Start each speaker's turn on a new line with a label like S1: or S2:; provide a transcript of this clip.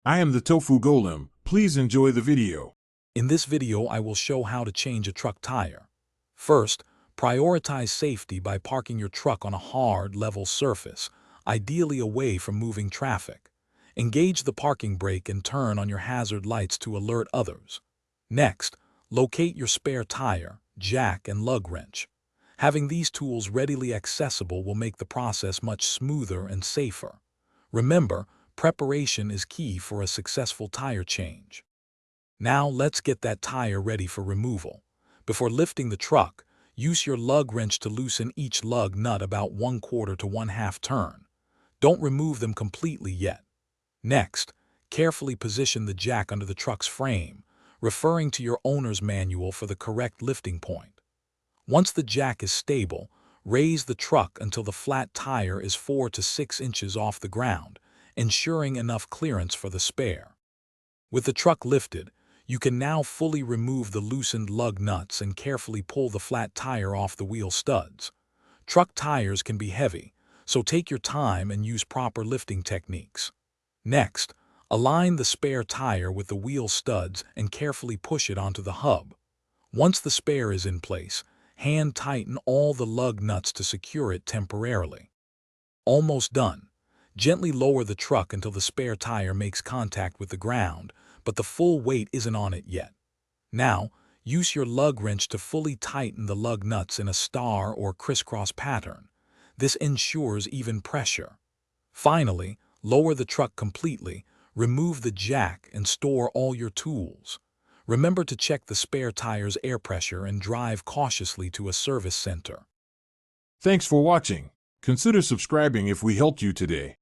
S1: I am the Tofu Golem. Please enjoy the video.
S2: In this video, I will show how to change a truck tire. First, prioritize safety by parking your truck on a hard, level surface, ideally away from moving traffic. Engage the parking brake and turn on your hazard lights to alert others. Next, locate your spare tire, jack, and lug wrench. Having these tools readily accessible will make the process much smoother and safer. Remember, preparation is key for a successful tire change. Now let's get that tire ready for removal. Before lifting the truck, use your lug wrench to loosen each lug nut about 1/4 to 1/2 turn. Don't remove them completely yet. Next, carefully position the jack under the truck's frame, referring to your owner's manual for the correct lifting point. Once the jack is stable, raise the truck until the flat tire is 4 to 6 inches off the ground, ensuring enough clearance for the spare. With the truck lifted, you can now fully remove the loosened lug nuts and carefully pull the flat tire off the wheel studs. Truck tires can be heavy, so take your time and use proper lifting techniques. Next, align the spare tire with the wheel studs and carefully push it onto the hub. Once the spare is in place, hand tighten all the lug nuts to secure it temporarily. Almost done. Gently lower the truck until the spare tire makes contact with the ground, but the full weight isn't on it yet. Now, use your lug wrench to fully tighten the lug nuts in a star or crisscross pattern. This ensures even pressure. Finally, lower the truck completely, remove the jack, and store all your tools. Remember to check the spare tire's air pressure and drive cautiously to a service center.
S1: Thanks for watching. Consider subscribing if we helped you today.